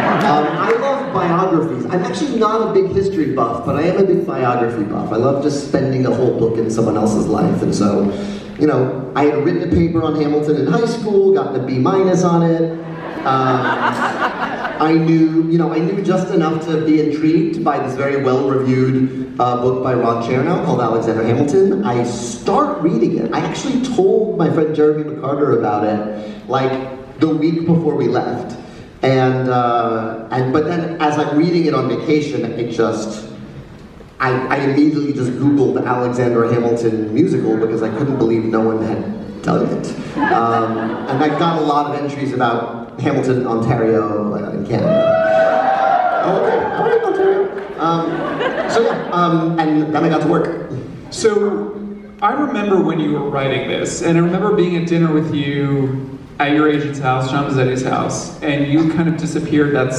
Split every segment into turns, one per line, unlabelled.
I love biographies. I'm actually not a big history buff, but I am a big biography buff. I love just spending a whole book in someone else's life, and so, you know, I had written a paper on Hamilton in high school, gotten a B- on it. I knew just enough to be intrigued by this very well-reviewed book by Ron Chernow called Alexander Hamilton. I start reading it. I actually told my friend Jeremy McCarter about it, like, the week before we left. But then as I'm reading it on vacation, I immediately just Googled Alexander Hamilton musical because I couldn't believe no one had done it. And I got a lot of entries about Hamilton, Ontario, in Canada. Okay, all right, Ontario. And then I got to work.
So, I remember when you were writing this, and I remember being at dinner with you at your agent's house, John Mazzetti's house, and you kind of disappeared that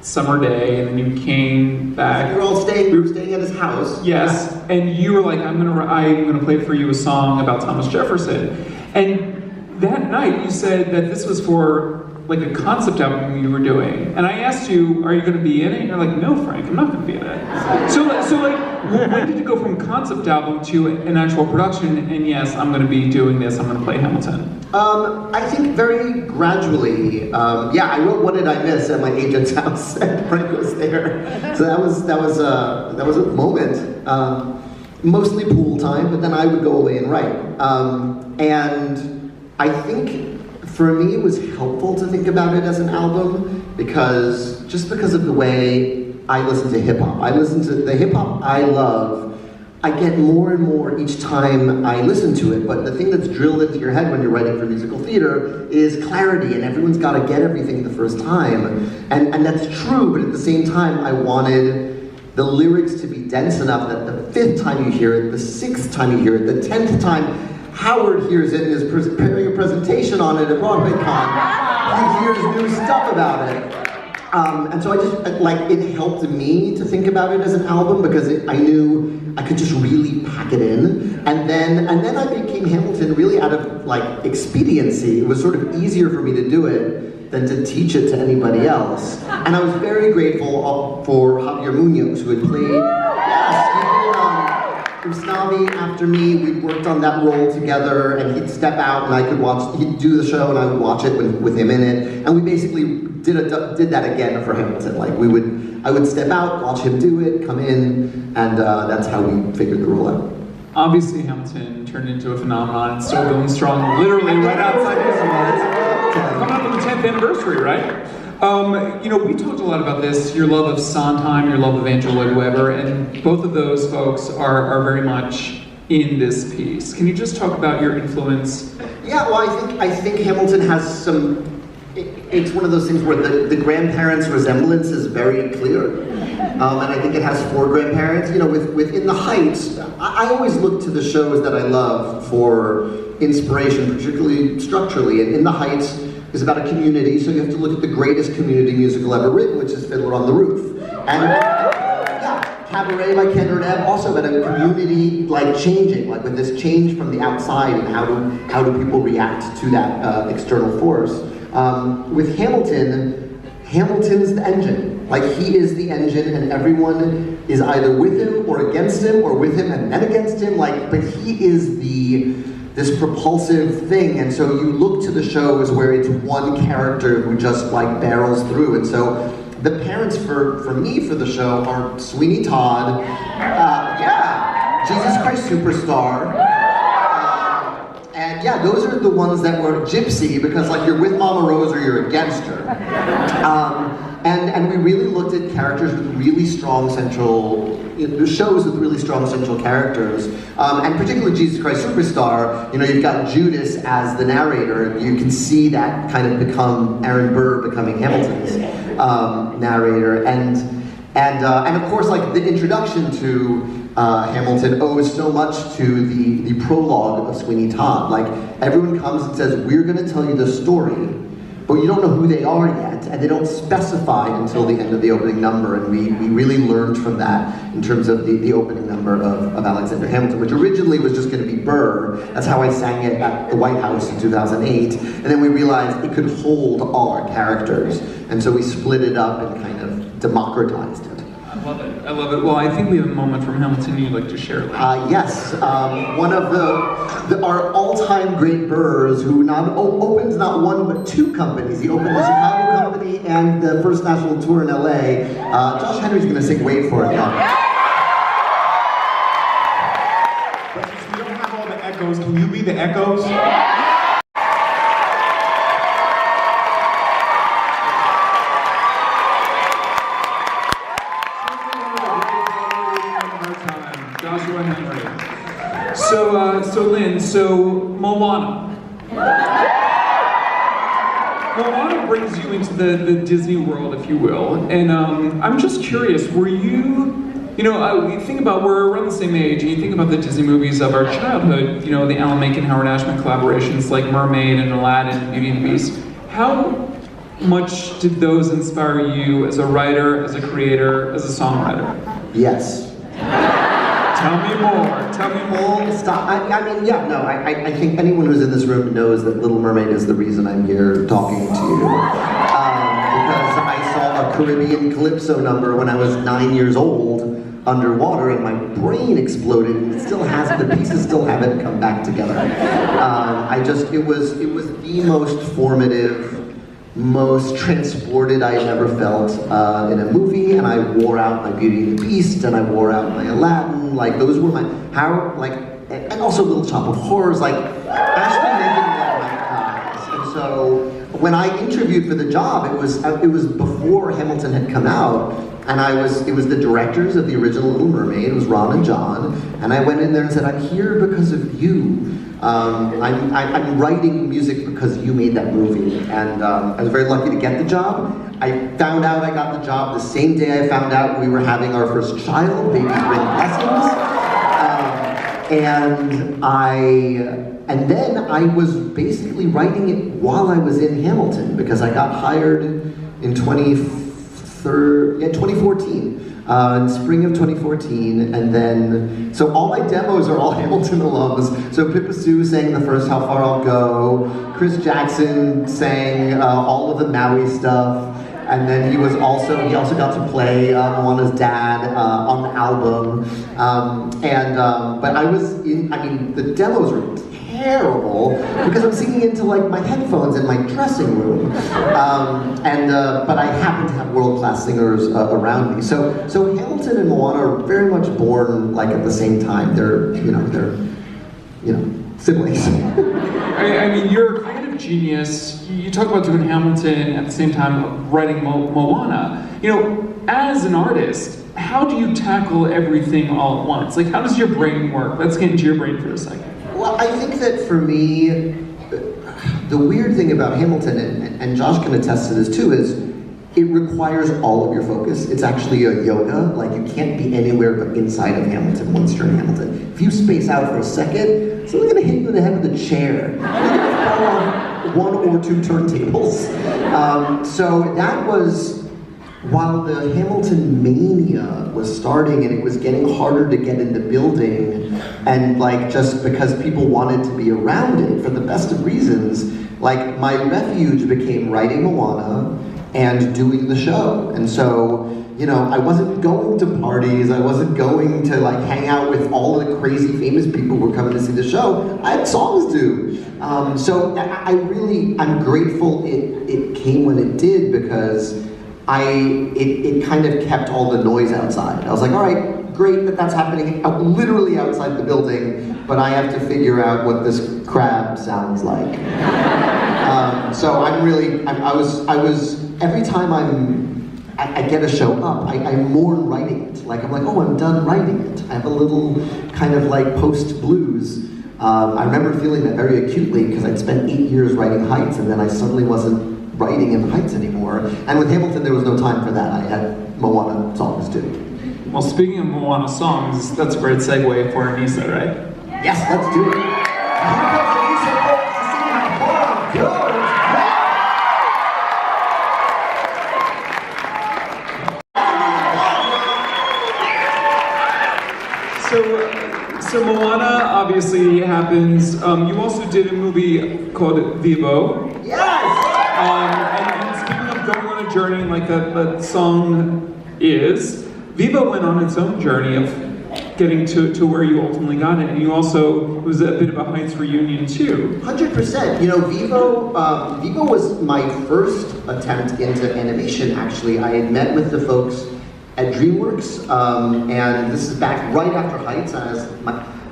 summer day, and then you came back.
We were staying at his house.
Yes, and you were like, I'm gonna play for you a song about Thomas Jefferson. And that night you said that this was for like a concept album you were doing, and I asked you, are you going to be in it? And you're like, no, Frank, I'm not going to be in it. So when did you go from concept album to an actual production, and yes, I'm going to be doing this, I'm going to play Hamilton?
I think very gradually. I wrote What Did I Miss at my agent's house, and Frank was there. So that was a moment. Mostly pool time, but then I would go away and write. And I think for me, it was helpful to think about it as an album because of the way I listen to hip hop. I listen to the hip hop I love. I get more and more each time I listen to it, but the thing that's drilled into your head when you're writing for musical theater is clarity, and everyone's got to get everything the first time. And that's true, but at the same time, I wanted the lyrics to be dense enough that the 5th time you hear it, the 6th time you hear it, the 10th time Howard hears it and is preparing a presentation on it at BroadwayCon, he hears new stuff about it. And so it helped me to think about it as an album because I knew I could just really pack it in. And then I became Hamilton really out of expediency. It was sort of easier for me to do it than to teach it to anybody else. And I was very grateful for Javier Munoz, who had played Usnavi after me. We worked on that role together, and he'd step out and he'd do the show and I would watch it with him in it. And we basically did that again for Hamilton. I would step out, watch him do it, come in, and that's how we figured the role out.
Obviously Hamilton turned into a phenomenon, and still going strong, literally right outside his world. Coming up on the 10th anniversary, right? We talked a lot about this, your love of Sondheim, your love of Andrew Lloyd Webber, and both of those folks are very much in this piece. Can you just talk about your influence?
Yeah, well, I think Hamilton has some. It's one of those things where the grandparents' resemblance is very clear, and I think it has 4 grandparents. Within the Heights, I always look to the shows that I love for inspiration, particularly structurally. And In the Heights is about a community, so you have to look at the greatest community musical ever written, which is Fiddler on the Roof. And Cabaret by Ken Urdeb, also about a community changing, with this change from the outside, and how do people react to that external force. With Hamilton, Hamilton's the engine. He is the engine, and everyone is either with him or against him, or with him and then against him. But he is this propulsive thing, and so you look to the show as where it's one character who just barrels through. And so the parents for me for the show are Sweeney Todd, Jesus Christ Superstar, and those are the ones that were Gypsy, because you're with Mama Rose or you're against her. And we really looked at characters with really strong central, shows with really strong central characters, and particularly Jesus Christ Superstar. You've got Judas as the narrator. You can see that kind of become Aaron Burr becoming Hamilton's narrator, and of course, the introduction to Hamilton owes so much to the prologue of Sweeney Todd. Everyone comes and says, we're going to tell you the story, but you don't know who they are yet, and they don't specify until the end of the opening number, and we really learned from that in terms of the opening number of Alexander Hamilton, which originally was just going to be Burr. That's how I sang it at the White House in 2008, and then we realized it could hold all our characters, and so we split it up and kind of democratized it.
I love it. I love it. Well, I think we have a moment from Hamilton you'd like to share.
Yes, one of our all-time great Burrs who opened not one but two companies. He opened the Chicago company and the first national tour in LA. Josh Henry's going to sing "Wait for It" now.
But since we don't have all the echoes, can you be the echoes?
So Lynn, Moana. Moana brings you into the Disney world, if you will, and I'm just curious, were you, we think about, we're around the same age, and you think about the Disney movies of our childhood, the Alan Menken, Howard Ashman collaborations like Mermaid and Aladdin and Beauty and the Beast. How much did those inspire you as a writer, as a creator, as a songwriter?
Yes.
Tell me more.
Stop. I think anyone who's in this room knows that Little Mermaid is the reason I'm here talking to you. Because I saw a Caribbean Calypso number when I was 9 years old underwater, and my brain exploded, and the pieces still haven't come back together. It was the most formative, most transported I had ever felt in a movie, and I wore out my Beauty and the Beast, and I wore out my Aladdin. Like those were and also Little Shop of Horrors. Like Ashton Menken were my eyes, and so when I interviewed for the job, it was before Hamilton had come out, and it was the directors of the original Little Mermaid. It was Ron and John, and I went in there and said, "I'm here because of you. I'm writing music because you made that movie," and I was very lucky to get the job. I found out I got the job the same day I found out we were having our first child, baby Ring Lessons, and then I was basically writing it while I was in Hamilton because I got hired in 2014. In spring of 2014, and then, so all my demos are all Hamilton alums. So Pippa Sue sang the first How Far I'll Go, Chris Jackson sang all of the Maui stuff, and then he also got to play Moana's dad on the album. But the demos were terrible because I'm singing into like my headphones in my dressing room, but I happen to have world-class singers around me. So Hamilton and Moana are very much born like at the same time. They're siblings.
You're a creative genius. You talk about doing Hamilton at the same time writing Moana. As an artist, how do you tackle everything all at once? Like, how does your brain work? Let's get into your brain for a second.
Well, I think that for me, the weird thing about Hamilton, and Josh can attest to this too, is it requires all of your focus. It's actually a yoga. Like, you can't be anywhere but inside of Hamilton once you're in Hamilton. If you space out for a second, someone's gonna hit you in the head with a chair. You're gonna fall off one or two turntables. So that was, while the Hamilton mania was starting and it was getting harder to get in the building, and just because people wanted to be around it for the best of reasons, my refuge became writing Moana and doing the show. And so, I wasn't going to parties, I wasn't going to hang out with all the crazy famous people who were coming to see the show. I had songs due. So I'm grateful it came when it did, because it kind of kept all the noise outside. I was like, all right, great that that's happening literally outside the building, but I have to figure out what this crab sounds like. So every time I get a show up, I mourn writing it. I'm like, oh, I'm done writing it. I have a little kind of post blues. I remember feeling that very acutely because I'd spent 8 years writing Heights, and then I suddenly wasn't writing in Heights anymore. And with Hamilton, there was no time for that. I had Moana songs too.
Well, speaking of Moana songs, that's a great segue for Anissa, right?
Yes, let's do it. Here comes Anissa, folks, to sing How Far I'll Go.
happens. You also did a movie called Vivo.
Yes!
And speaking of going on a journey like that song is, Vivo went on its own journey of getting to where you ultimately got it. And you also, it was a bit of a Heights reunion too.
100%. You know, Vivo was my first attempt into animation, actually. I had met with the folks at DreamWorks, and this is back right after Heights.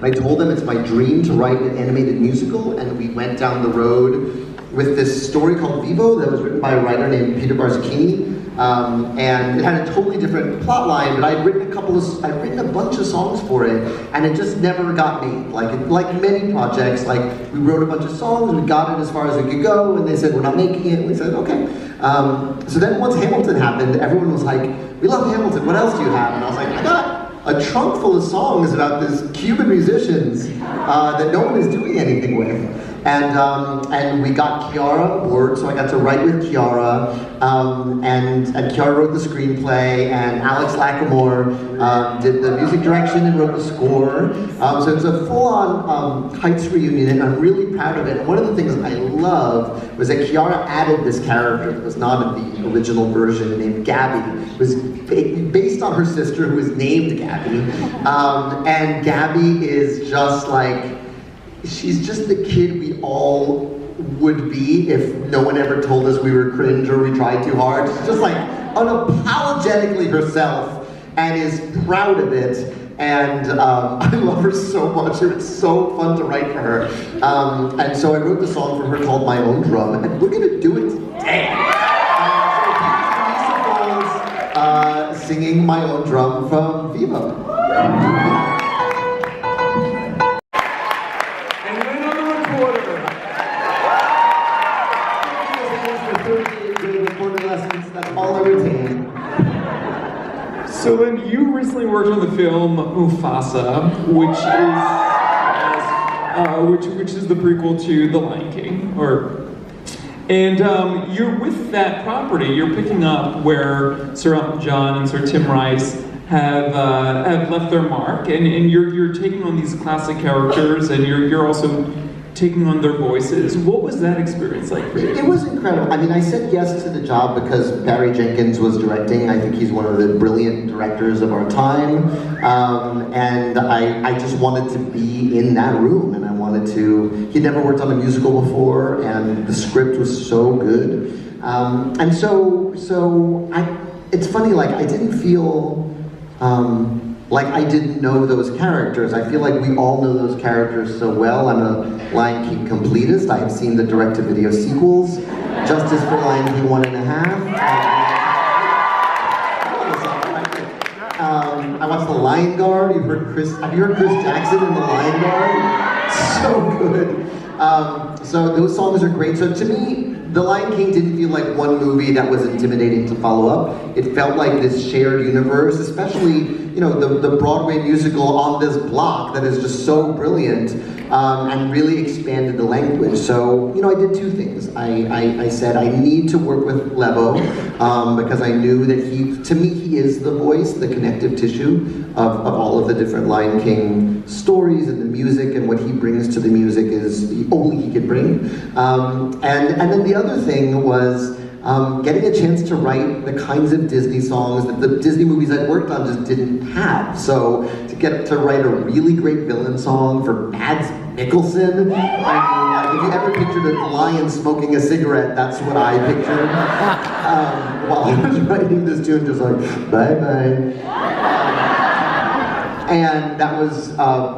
I told them it's my dream to write an animated musical, and we went down the road with this story called Vivo that was written by a writer named Peter Barzachini, and it had a totally different plot line, but I'd written a bunch of songs for it, and it just never got made. Like many projects, like we wrote a bunch of songs, we got it as far as we could go, and they said, we're not making it, and we said, okay. So then once Hamilton happened, everyone was like, we love Hamilton, what else do you have? And I was like, I got a trunk full of songs about these Cuban musicians that no one is doing anything with. And we got Chiara aboard, so I got to write with Chiara, and Chiara wrote the screenplay, and Alex Lacamoire did the music direction and wrote the score. So it's a full-on Heights reunion, and I'm really proud of it. And one of the things I love was that Chiara added this character that was not in the original version, named Gabby. It was based on her sister, who was named Gabby, and Gabby is just like, she's just the kid we all would be if no one ever told us we were cringe or we tried too hard. She's just like unapologetically herself and is proud of it. And I love her so much. It's so fun to write for her. And so I wrote the song for her called My Own Drum, and we're gonna do it today. Singing My Own Drum from Vivo.
So then you recently worked on the film Mufasa, which is the prequel to The Lion King, and you're with that property. You're picking up where Sir Elton John and Sir Tim Rice have left their mark, and you're taking on these classic characters, and you're also taking on their voices. What was that experience like for you?
It was incredible. I mean, I said yes to the job because Barry Jenkins was directing. I think he's one of the brilliant directors of our time. And I just wanted to be in that room, and I wanted to, he'd never worked on a musical before, and the script was so good. And so it's funny, like I didn't feel, like I didn't know those characters. I feel like we all know those characters so well. I'm a Lion King completist. I have seen the direct-to-video sequels, Justice for Lion King 1.5. I watched The Lion Guard. Have you heard Chris Jackson in The Lion Guard? So good. So those songs are great. So to me, The Lion King didn't feel like one movie that was intimidating to follow up. It felt like this shared universe, especially, you know, the Broadway musical On This Block that is just so brilliant, and really expanded the language. So, you know, I did two things. I said I need to work with Levo, because I knew that to me, he is the voice, the connective tissue of all of the different Lion King stories, and the music, and what he brings to the music is only he could bring. And then the other thing was getting a chance to write the kinds of Disney songs that the Disney movies I'd worked on just didn't have. So to get to write a really great villain song for Mads Mikkelsen, I mean, like, if you ever pictured a lion smoking a cigarette, that's what I pictured while I was writing this tune, just like, bye-bye. And that was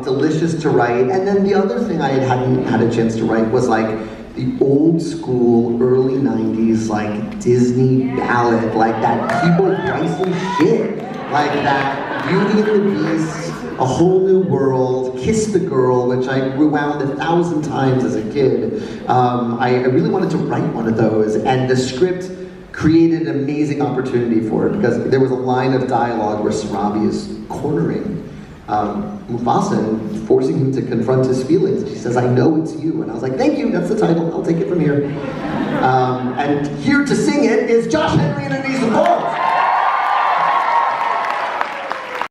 delicious to write. And then the other thing I hadn't had a chance to write was like the old school, early 90s, like Disney ballad, like that Peabo Bryson shit, like that Beauty and the Beast, A Whole New World, Kiss the Girl, which I rewound 1,000 times as a kid. I really wanted to write one of those, and the script created an amazing opportunity for it, because there was a line of dialogue where Sarabi is cornering Mufasa and forcing him to confront his feelings. She says, I know it's you. And I was like, thank you, that's the title, I'll take it from here. And here to sing it is Josh Henry and Anissa Bolt.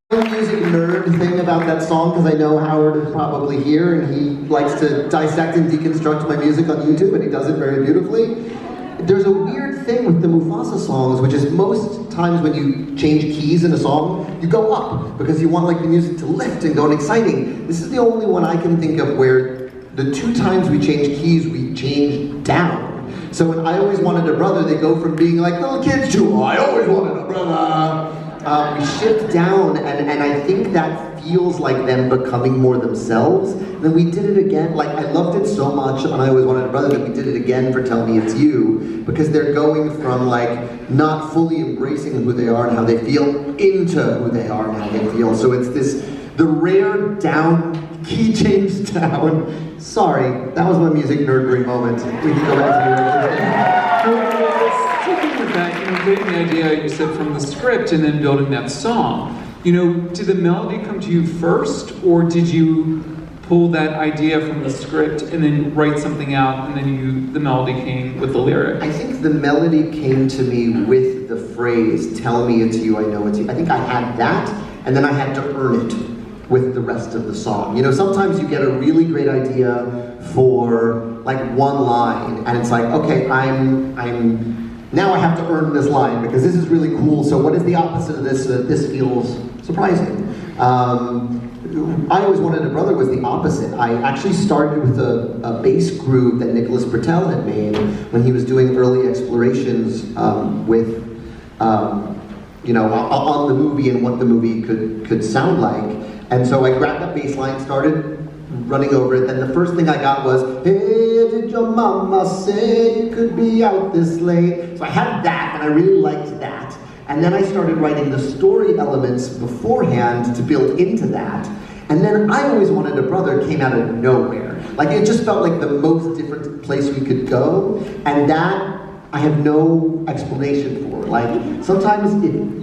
The music nerd thing about about that song because I know Howard is probably here and he likes to dissect and deconstruct my music on YouTube, and he does it very beautifully. There's a weird thing with the Mufasa songs, which is most times when you change keys in a song, you go up because you want like the music to lift and go and exciting. This is the only one I can think of where the 2 times we changed keys, we changed down. So when I Always Wanted a Brother, they go from being like little kids to I Always Wanted a Brother. We shift down, and I think that feels like them becoming more themselves. Then we did it again, like I loved it so much on I Always Wanted a Brother that we did it again for Tell Me It's You, because they're going from like not fully embracing who they are and how they feel into who they are and how they feel. So it's the rare down, key change down. Sorry, that was my music nerdery moment. We can go back to the
Sticking with that, getting the idea you said from the script and then building that song. Did the melody come to you first, or did you pull that idea from the script and then write something out, and then the melody came with the lyric?
I think the melody came to me with the phrase, tell me it's you, I know it's you. I think I had that, and then I had to earn it with the rest of the song. Sometimes you get a really great idea for like one line, and it's like, okay, now I have to earn this line because this is really cool. So what is the opposite of this so that this feels surprising? I Always Wanted a Brother was the opposite. I actually started with a bass groove that Nicholas Bertel had made when he was doing early explorations with, on the movie and what the movie could sound like. And so I grabbed that bass line, started running over it, then the first thing I got was, hey, did your mama say you could be out this late? So I had that, and I really liked that. And then I started writing the story elements beforehand to build into that. And then I Always Wanted a Brother came out of nowhere. Like, it just felt like the most different place we could go, and that I have no explanation for. Like, sometimes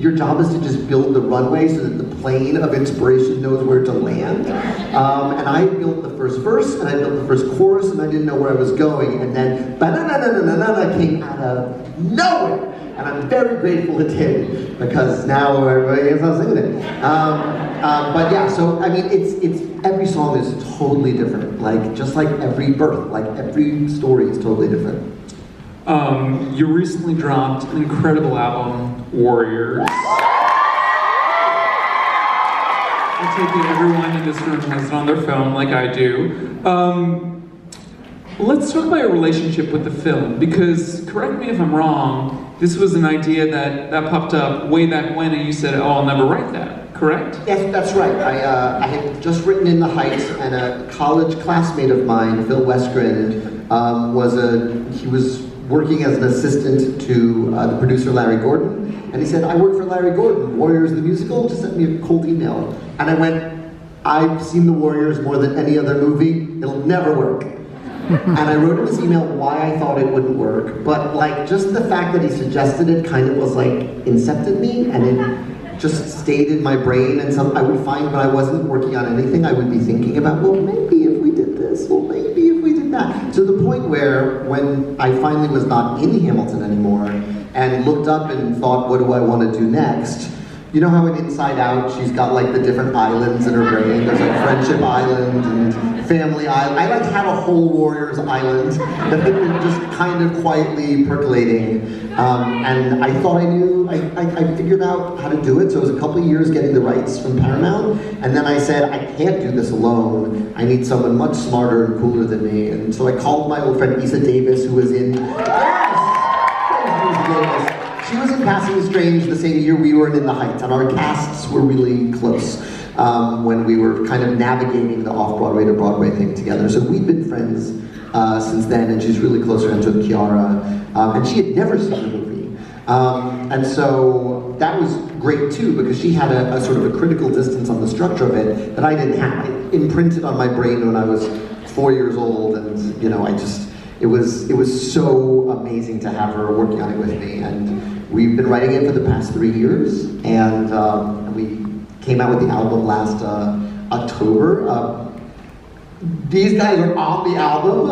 your job is to just build the runway so that the plane of inspiration knows where to land. And I built the first verse, and I built the first chorus, and I didn't know where I was going, and then ba-na-na-na-na-na-na came out of nowhere. And I'm very grateful it did, because now everybody is not singing it. But yeah, so I mean, it's every song is totally different. Like, just like every birth, like every story is totally different.
You recently dropped an incredible album, Warriors. I take it everyone in this room has it on their phone like I do. Let's talk about your relationship with the film, because, correct me if I'm wrong, this was an idea that popped up way back when, and you said, oh, I'll never write that, correct?
Yes, that's right. I had just written In the Heights, and a college classmate of mine, Phil Westgren, he was working as an assistant to the producer Larry Gordon, and he said, I work for Larry Gordon, Warriors the musical, just sent me a cold email. And I went, I've seen the Warriors more than any other movie, it'll never work. And I wrote in his email why I thought it wouldn't work, but like just the fact that he suggested it kind of was like incepted me, and it just stayed in my brain. And I would find when I wasn't working on anything, I would be thinking about, well, maybe if we did this, well, maybe if we did that. To the point where when I finally was not in Hamilton anymore and looked up and thought, what do I want to do next? You know how in Inside Out, she's got like the different islands in her brain? There's like Friendship Island and Family Island. I like had a whole Warriors Island that had been just kind of quietly percolating. And I thought I knew, I figured out how to do it. So it was a couple of years getting the rights from Paramount. And then I said, I can't do this alone. I need someone much smarter and cooler than me. And so I called my old friend Issa Davis, who was in, she was in Passing the Strange the same year we were in the Heights, and our casts were really close when we were kind of navigating the off-Broadway to Broadway thing together. So we'd been friends since then, and she's really close friends with Chiara, and she had never seen the movie. And so that was great too, because she had a sort of a critical distance on the structure of it that I didn't have. It imprinted on my brain when I was 4 years old, and it was so amazing to have her working on it with me. And we've been writing it for the past 3 years, and we came out with the album last October. These guys are on the album.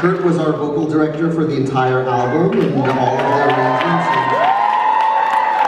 Kurt was our vocal director for the entire album and all of the arrangements.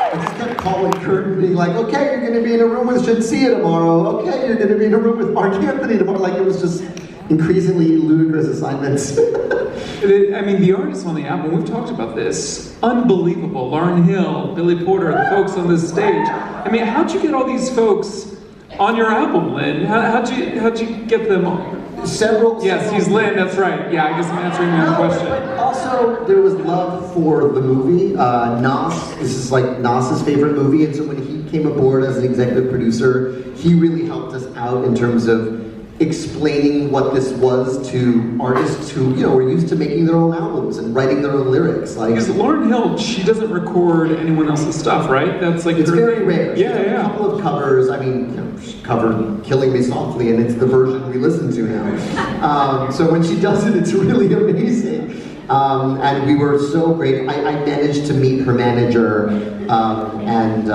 I just kept calling Kurt and being like, okay, you're gonna be in a room with Shinsia tomorrow. Okay, you're gonna be in a room with Mark Anthony tomorrow. Like, it was just increasingly ludicrous assignments.
I mean, the artists on the album, we've talked about this. Unbelievable. Lauryn Hill, Billy Porter, the folks on this stage. I mean, how'd you get all these folks on your album, Lin? How'd you get them on?
Several.
Yes, he's Lin, that's right. Yeah, I guess I'm answering your question.
But also, there was love for the movie. Nas, this is like Nas's favorite movie, and so when he came aboard as an executive producer, he really helped us out in terms of explaining what this was to artists who, you know, were used to making their own albums and writing their own lyrics. Like,
because Lauryn Hill, she doesn't record anyone else's stuff, right? That's like
it's very rare.
Yeah, yeah.
A couple of covers. I mean, you know, she covered "Killing Me Softly," and it's the version we listen to now. So when she does it, it's really amazing. And we were so great. I managed to meet her manager, and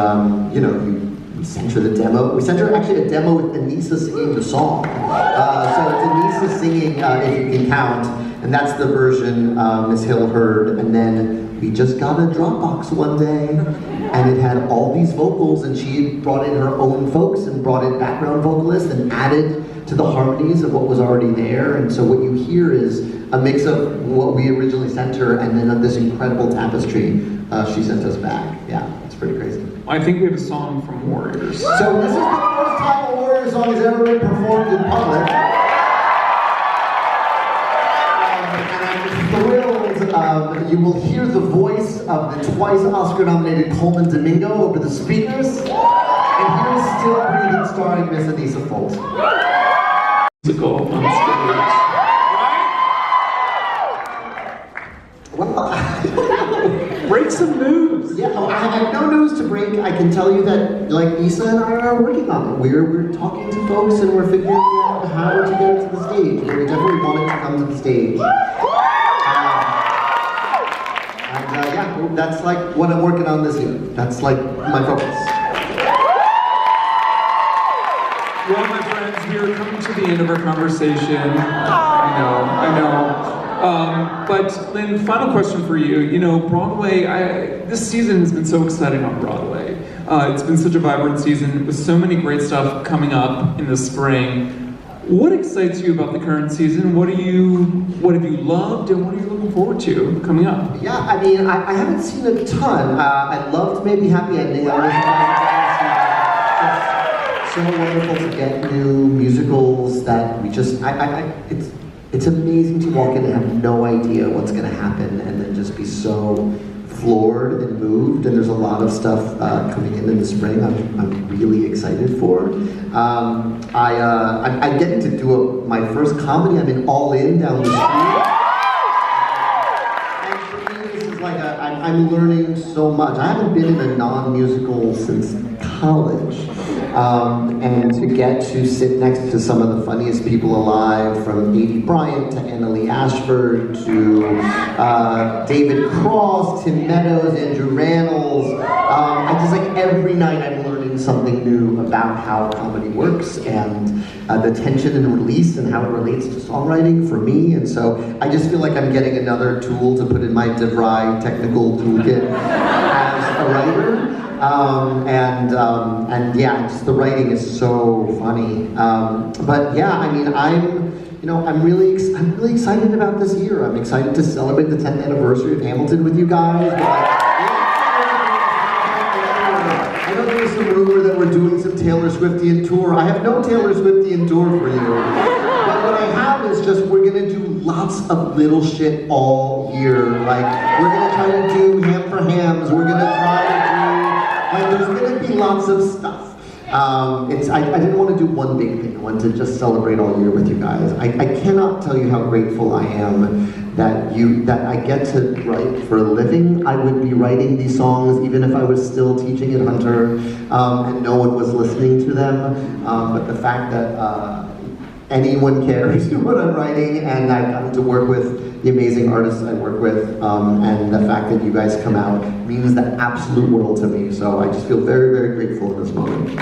you know. We sent her the demo. We sent her actually a demo with Anissa singing the song. So it's Anissa singing, if you can count, and that's the version Miss Hill heard. And then we just got a Dropbox one day, and it had all these vocals, and she had brought in her own folks and brought in background vocalists and added to the harmonies of what was already there. And so what you hear is a mix of what we originally sent her, and then of this incredible tapestry she sent us back. Yeah, it's pretty crazy.
I think we have a song from Warriors.
So this is the first time a Warriors song has ever been performed in public. And I'm thrilled. You will hear the voice of the twice Oscar-nominated Coleman Domingo over the speakers. And here's Still Breathing starring Miss Anissa Folt.
Musical on stage.
Well,
break some news.
Yeah, I have no news to break. I can tell you that, like, Issa and I are working on it. We're talking to folks and we're figuring out how to get it to the stage. We definitely want it to come to the stage. Yeah, that's like what I'm working on this year. That's like my focus.
Well, my friends, we are coming to the end of our conversation. I know. But Lin, final question for you. You know, Broadway, this season has been so exciting on Broadway. It's been such a vibrant season with so many great stuff coming up in the spring. What excites you about the current season? What have you loved, and what are you looking forward to coming up?
Yeah, I mean, I haven't seen a ton. I loved Maybe Happy Ending. It's so wonderful to get new musicals that we just, it's amazing to walk in and have no idea what's going to happen and then just be so floored and moved. And there's a lot of stuff coming in the spring I'm really excited for. I'm getting to do my first comedy. I'm in All In down the street. And for me, this is like I'm learning so much. I haven't been in a non-musical since college. And to get to sit next to some of the funniest people alive, from Davy Bryant to Annalee Ashford to David Cross, Tim Meadows, Andrew Rannells. I just, like, every night I'm learning something new about how comedy works and the tension and release and how it relates to songwriting for me. And so I just feel like I'm getting another tool to put in my DeVry technical toolkit as a writer. And yeah, just the writing is so funny. But yeah, I mean, I'm really excited about this year. I'm excited to celebrate the 10th anniversary of Hamilton with you guys. I know there was some rumor that we're doing some Taylor Swiftian tour. I have no Taylor Swiftian tour for you. But what I have is just, we're gonna do lots of little shit all year. Like, we're gonna try to do Ham for Hams. We're gonna try to do, like, there's gonna be lots of stuff. I didn't want to do one big thing. I wanted to just celebrate all year with you guys. I cannot tell you how grateful I am that I get to write for a living. I would be writing these songs even if I was still teaching at Hunter and no one was listening to them. But the fact that anyone cares what I'm writing, and I've gotten to work with the amazing artists I work with, and the fact that you guys come out means the absolute world to me. So I just feel very, very grateful in this moment.